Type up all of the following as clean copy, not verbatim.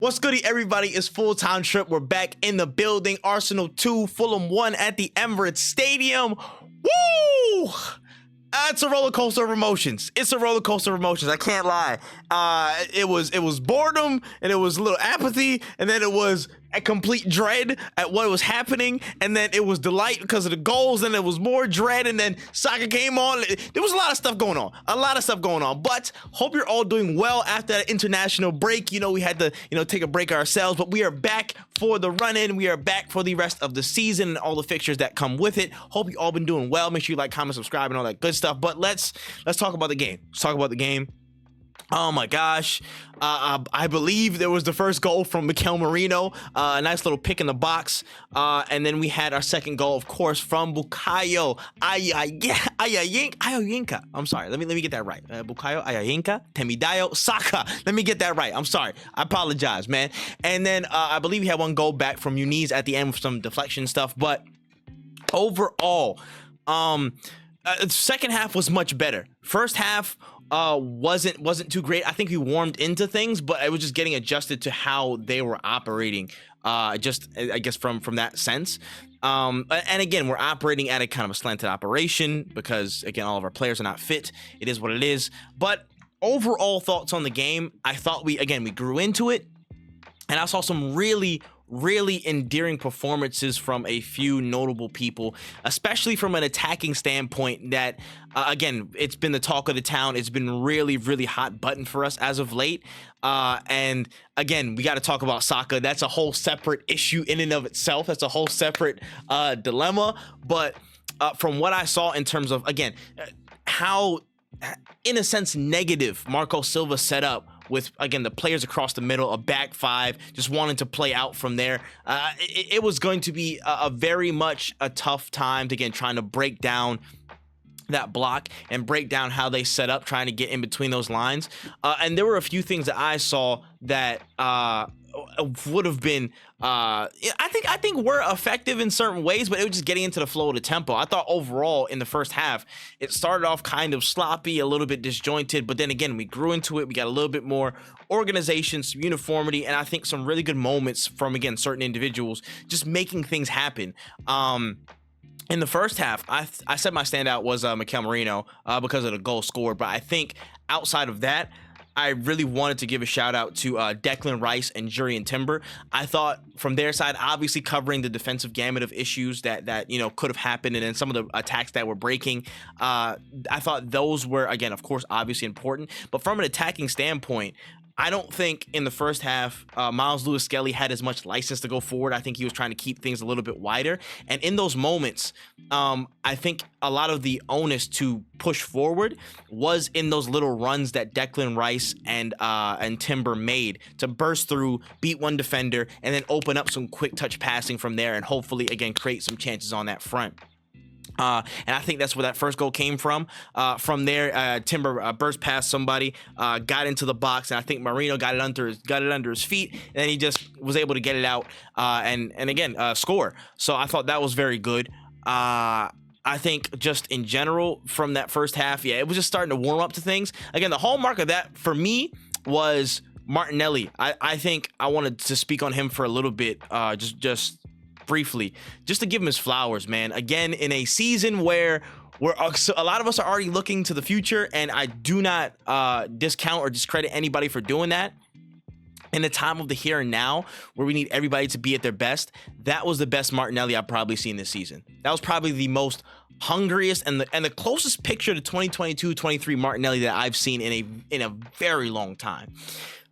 What's goody, everybody? It's full-time trip. We're back in the building. Arsenal 2, Fulham 1 at the Emirates Stadium. Woo! It's a roller coaster of emotions. It's a roller coaster of emotions. I can't lie. It was boredom, and it was a little apathy, and then it was a complete dread at what was happening, and then it was delight because of the goals, and it was more dread, and then Saka came on. There was a lot of stuff going on. But hope you're all doing well after that international break. We had to take a break ourselves, but we are back for the run-in. We are back for the rest of the season and all the fixtures that come with it. Hope you all been doing well. Make sure you like, comment, subscribe, and all that good stuff. But let's talk about the game. Let's talk about the game. Oh my gosh, I believe there was the first goal from Mikel Merino, a nice little pick in the box, and then we had our second goal, of course, from Bukayo Ayayinka. I'm sorry, let me get that right. Bukayo Ayayinka Temidayo Saka. Let me get that right. I'm sorry. I apologize, man. And then I believe we had one goal back from Muniz at the end with some deflection stuff, but overall, second half was much better. First half wasn't too great. I think we warmed into things, but I was just getting adjusted to how they were operating. Just I guess from that sense. And again, we're operating at a kind of a slanted operation because again, all of our players are not fit. It is what it is. But overall thoughts on the game, I thought we grew into it, and I saw some really endearing performances from a few notable people, especially from an attacking standpoint that, again, it's been the talk of the town. It's been really hot button for us as of late. And again, we got to talk about Saka. That's a whole separate issue in and of itself. That's a whole separate dilemma. But from what I saw in terms of, again, how, in a sense, negative Marco Silva set up with, again, the players across the middle, a back five, just wanting to play out from there. It was going to be a very much a tough time to, again, trying to break down that block and break down how they set up, trying to get in between those lines. And there were a few things that I saw that would have been I think were effective in certain ways, but it was just getting into the flow of the tempo. I thought overall in the first half it started off kind of sloppy, a little bit disjointed, but then again we grew into it. We got a little bit more organization, some uniformity, and I think some really good moments from, again, certain individuals just making things happen. In the first half, I said my standout was Mikel Merino because of the goal scored, but I think outside of that, I really wanted to give a shout out to Declan Rice and Jurriën Timber. I thought from their side, obviously covering the defensive gamut of issues that could have happened, and then some of the attacks that were breaking. I thought those were, again, of course, obviously important, but from an attacking standpoint, I don't think in the first half, Miles Lewis-Skelly had as much license to go forward. I think he was trying to keep things a little bit wider. And in those moments, I think a lot of the onus to push forward was in those little runs that Declan Rice and Timber made to burst through, beat one defender, and then open up some quick touch passing from there and hopefully, again, create some chances on that front. And I think that's where that first goal came from. From there, Timber burst past somebody, got into the box, and I think Merino got it under his feet, and then he just was able to get it out and again score. So I thought that was very good. I think just in general from that first half, yeah, it was just starting to warm up to things. Again, the hallmark of that for me was Martinelli. I think I wanted to speak on him for a little bit, just briefly, just to give him his flowers, man. Again, in a season where a lot of us are already looking to the future, and I do not discount or discredit anybody for doing that. In the time of the here and now, where we need everybody to be at their best, that was the best Martinelli I've probably seen this season. That was probably the most hungriest and the closest picture to 2022-23 Martinelli that I've seen in a very long time.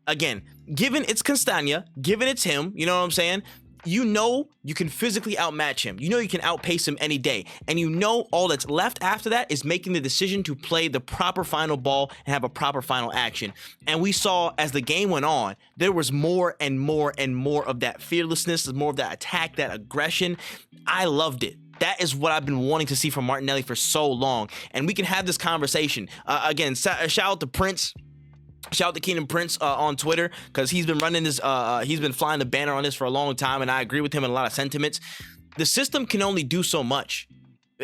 Again, given it's Castagna, given it's him, you know what I'm saying? You can physically outmatch him. You can outpace him any day. And all that's left after that is making the decision to play the proper final ball and have a proper final action. And we saw as the game went on, there was more and more and more of that fearlessness, more of that attack, that aggression. I loved it. That is what I've been wanting to see from Martinelli for so long. And we can have this conversation. Again, shout out to Prince. Shout out to Keenan Prince on Twitter, because he's been running this, he's been flying the banner on this for a long time, and I agree with him in a lot of sentiments. The system can only do so much.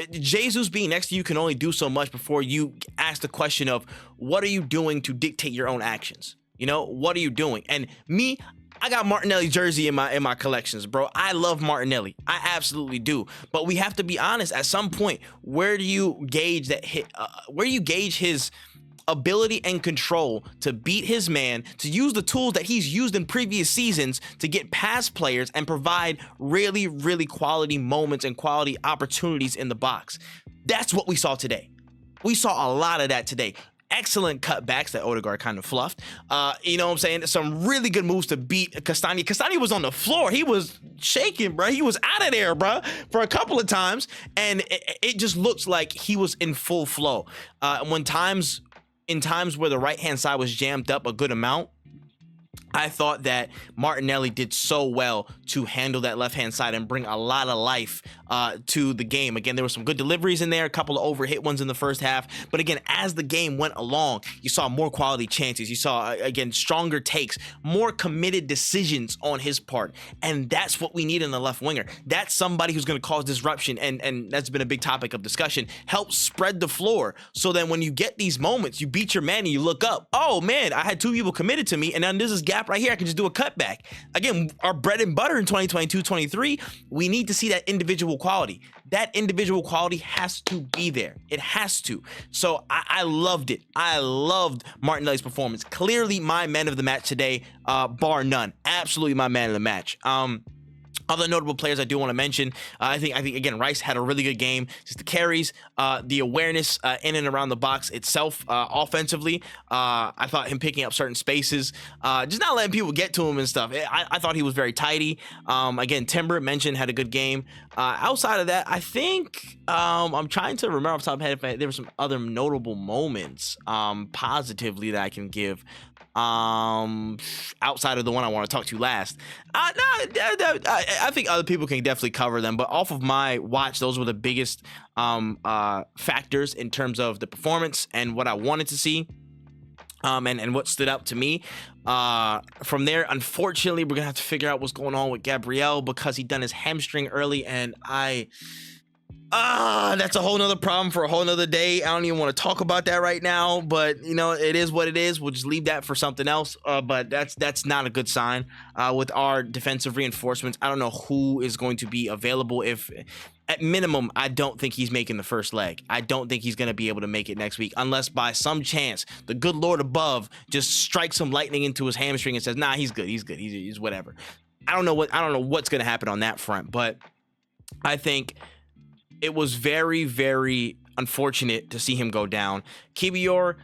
Jesus being next to you can only do so much before you ask the question of, what are you doing to dictate your own actions? What are you doing? And me, I got Martinelli jersey in my collections, bro. I love Martinelli. I absolutely do. But we have to be honest. At some point, where do you gauge that hit? Where do you gauge his ability and control to beat his man, to use the tools that he's used in previous seasons to get past players and provide really, really quality moments and quality opportunities in the box? That's what we saw today. We saw a lot of that today. Excellent cutbacks that Odegaard kind of fluffed. You know what I'm saying? Some really good moves to beat Castagna. Castagna was on the floor. He was shaking, bro. He was out of there, bro, for a couple of times. And it just looks like he was in full flow. In times where the right-hand side was jammed up a good amount, I thought that Martinelli did so well to handle that left-hand side and bring a lot of life to the game. Again, there were some good deliveries in there, a couple of overhit ones in the first half. But again, as the game went along, you saw more quality chances. You saw, again, stronger takes, more committed decisions on his part. And that's what we need in the left winger. That's somebody who's going to cause disruption. And that's been a big topic of discussion. Help spread the floor so that when you get these moments, you beat your man and you look up. Oh, man, I had two people committed to me. And then there's this gap right here. I can just do a cutback. Again, our bread and butter in 2022-23, we need to see that individual quality. That individual quality has to be there. It has to. So I loved it. I loved Martinelli's performance. Clearly my man of the match today, bar none. Absolutely my man of the match. Other notable players I do want to mention, I think again, Rice had a really good game. Just the carries, the awareness in and around the box itself, offensively. I thought him picking up certain spaces, just not letting people get to him and stuff. I thought he was very tidy. Again, Timber mentioned had a good game. Outside of that, I think I'm trying to remember off the top of my head if there were some other notable moments positively that I can give. Outside of the one I want to talk to last. I think other people can definitely cover them, but off of my watch, those were the biggest factors in terms of the performance and what I wanted to see. And what stood out to me. From there, unfortunately, we're gonna have to figure out what's going on with Gabriel because he done his hamstring early, and that's a whole nother problem for a whole nother day. I don't even want to talk about that right now, but you know, it is what it is. We'll just leave that for something else. But that's not a good sign. With our defensive reinforcements, I don't know who is going to be available. If at minimum, I don't think he's making the first leg. I don't think he's going to be able to make it next week unless by some chance the good Lord above just strikes some lightning into his hamstring and says, nah, he's good. He's whatever. I don't know what's going to happen on that front, but I think it was very, very unfortunate to see him go down. Kiwior,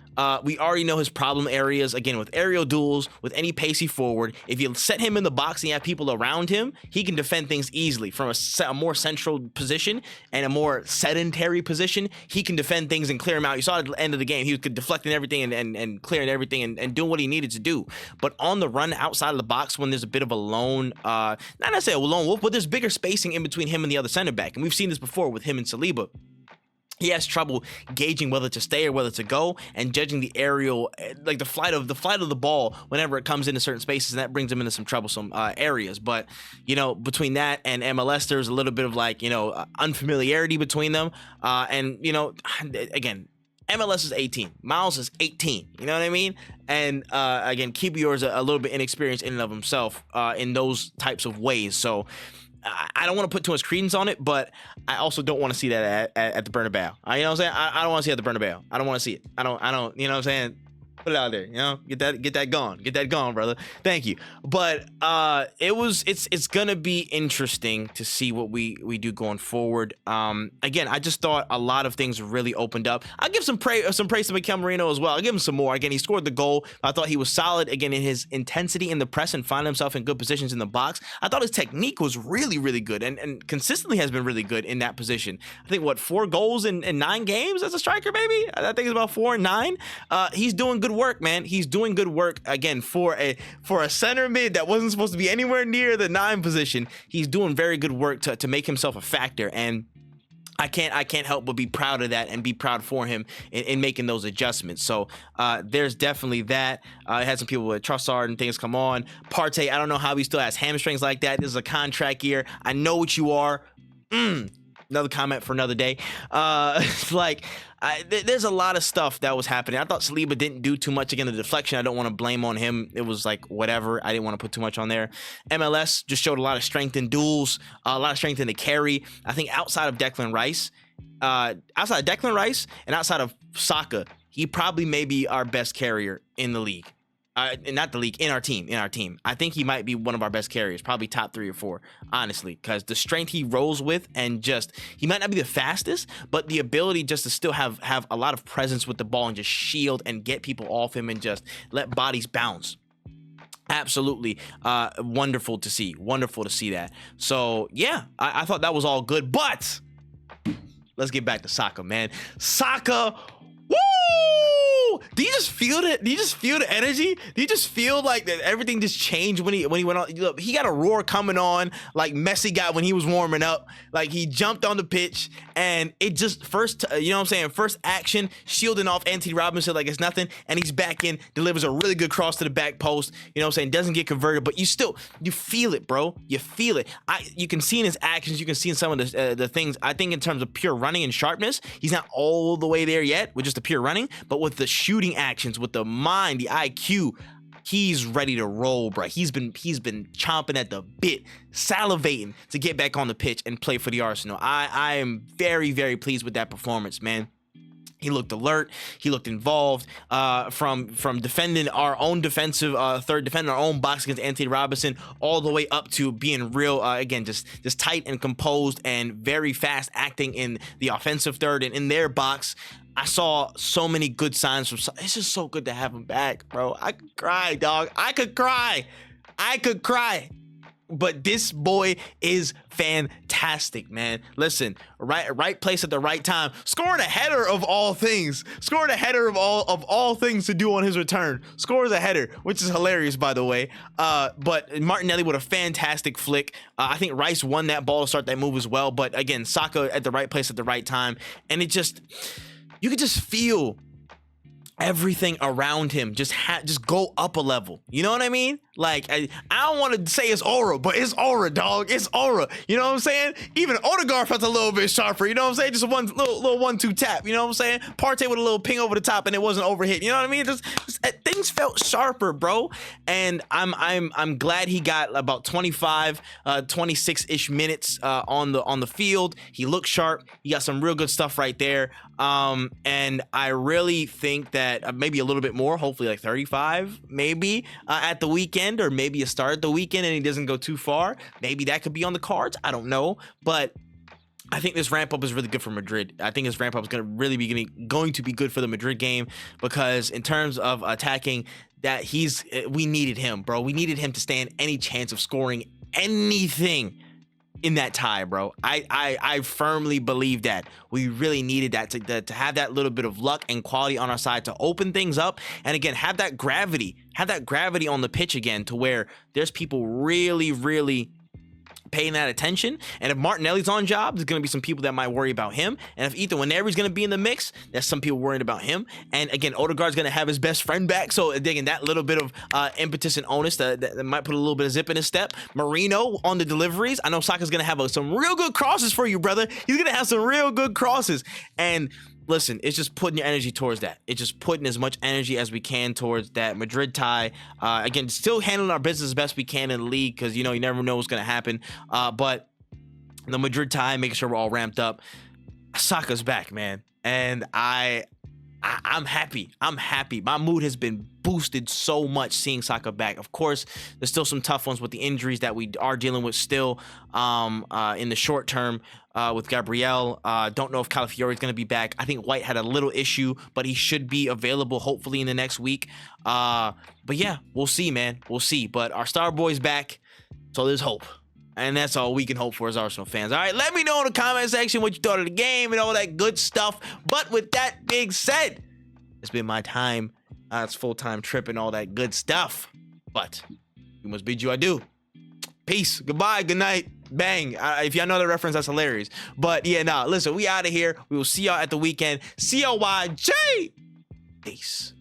we already know his problem areas. Again, with aerial duels, with any pacey forward, if you set him in the box and you have people around him, he can defend things easily. From a more central position and a more sedentary position, he can defend things and clear them out. You saw at the end of the game, he was deflecting everything and clearing everything and doing what he needed to do. But on the run outside of the box, when there's a bit of a lone, not necessarily a lone wolf, but there's bigger spacing in between him and the other center back. And we've seen this before with him and Saliba. He has trouble gauging whether to stay or whether to go, and judging the aerial, like the flight of the ball whenever it comes into certain spaces, and that brings him into some troublesome areas. But you know, between that and MLS, there's a little bit of like, you know, unfamiliarity between them, and you know, again, MLS is 18, Miles is 18. You know what I mean? And again, Kiwior is a little bit inexperienced in and of himself in those types of ways. So I don't want to put too much credence on it, but I also don't want to see that at the Bernabeu. You know what I'm saying? I don't want to see it at the Bernabeu. I don't want to see it. I don't, you know what I'm saying? Put it out there, you know, get that gone, brother. Thank you. But it's gonna be interesting to see what we do going forward. Again, I just thought a lot of things really opened up. I'll give some praise to Mikel Merino as well. I'll give him some more. Again, he scored the goal. I thought he was solid again in his intensity in the press and finding himself in good positions in the box. I thought his technique was really, really good and consistently has been really good in that position. I think 4 goals in 9 games as a striker, maybe. I think it's about 4 and 9. He's doing good work, man. He's doing good work again for a center mid that wasn't supposed to be anywhere near the 9 position. He's doing very good work to make himself a factor, and I can't help but be proud of that and be proud for him in making those adjustments. So there's definitely that. I had some people with Trossard and things come on. Partey, I don't know how he still has hamstrings like that. This is a contract year. I know what you are. another comment for another day. Like, there's a lot of stuff that was happening. I thought Saliba didn't do too much. Again, the deflection, I don't want to blame on him. It was like whatever. I didn't want to put too much on there. MLS just showed a lot of strength in duels, a lot of strength in the carry. I think outside of Declan Rice, and outside of Saka, he probably may be our best carrier in the league. Not the league, in our team. I think he might be one of our best carriers, probably top 3 or 4, honestly, because the strength he rolls with, and just, he might not be the fastest, but the ability just to still have a lot of presence with the ball and just shield and get people off him and just let bodies bounce. Absolutely wonderful to see that. So yeah, I thought that was all good, but let's get back to Saka, man. Saka, woo! Do you just feel it? Do you just feel the energy? Do you just feel like that everything just changed when he went on? Look, he got a roar coming on like Messi got when he was warming up. Like, he jumped on the pitch and it just first action, shielding off Anthony Robinson like it's nothing, and he's back in, delivers a really good cross to the back post. You know what I'm saying? Doesn't get converted, but you feel it, bro. You feel it. You can see in his actions, you can see in some of the things. I think in terms of pure running and sharpness, he's not all the way there yet with just the pure running, but with the shooting actions, with the mind, the IQ, he's ready to roll, bro. He's been chomping at the bit, salivating to get back on the pitch and play for the Arsenal. I am very, very pleased with that performance, man. He looked alert. He looked involved. From defending our own defensive third, defending our own box against Anthony Robinson, all the way up to being real, again, just tight and composed and very fast acting in the offensive third and in their box. I saw so many good signs from. It's just so good to have him back, bro. I could cry, dog. I could cry. But this boy is fantastic, man. Listen, right place at the right time. Scoring a header of all things. Scoring a header of all things to do on his return. Scores a header, which is hilarious, by the way. But Martinelli with a fantastic flick. I think Rice won that ball to start that move as well. But again, Saka at the right place at the right time, and it just, you could just feel everything around him just go up a level. You know what I mean? Like, I don't want to say it's aura, but it's aura, dog. It's aura. You know what I'm saying? Even Odegaard felt a little bit sharper. You know what I'm saying? Just a little 1-2 tap. You know what I'm saying? Partey with a little ping over the top and it wasn't overhit. You know what I mean? Just things felt sharper, bro. And I'm glad he got about 25, 26-ish minutes on the field. He looked sharp. He got some real good stuff right there. And I really think that maybe a little bit more, hopefully like 35, maybe at the weekend, or maybe a start at the weekend and he doesn't go too far. Maybe that could be on the cards. I don't know, but I think this ramp up is really good for Madrid. I think this ramp up is going to really be going to be good for the Madrid game, because in terms of attacking, that we needed him, bro. We needed him to stand any chance of scoring anything in that tie, bro. I firmly believe that we really needed that to have that little bit of luck and quality on our side to open things up, and again have that gravity on the pitch again, to where there's people really paying that attention. And if Martinelli's on job, there's going to be some people that might worry about him. And if Ethan Waneri's going to be in the mix, there's some people worried about him. And again, Odegaard's going to have his best friend back. So again, that little bit of impetus and onus that might put a little bit of zip in his step. Marino on the deliveries. I know Saka's going to have some real good crosses for you, brother. He's going to have some real good crosses. And listen, it's just putting your energy towards that. It's just putting as much energy as we can towards that Madrid tie. Again, still handling our business as best we can in the league, because, you know, you never know what's going to happen. But the Madrid tie, making sure we're all ramped up. Saka's back, man. And I'm happy. My mood has been boosted so much seeing Saka back. Of course, there's still some tough ones with the injuries that we are dealing with still in the short term with Gabriel. Don't know if Calafiori is going to be back. I think White had a little issue, but he should be available hopefully in the next week. But yeah, we'll see, man. We'll see. But our Starboy's back, so there's hope. And that's all we can hope for as Arsenal fans. All right, let me know in the comment section what you thought of the game and all that good stuff. But with that being said, it's been my time. It's full-time trip and all that good stuff. But we must bid you adieu. Peace. Goodbye. Good night. Bang. If y'all know the reference, that's hilarious. But yeah, nah, listen, we out of here. We will see y'all at the weekend. CLYJ. Peace.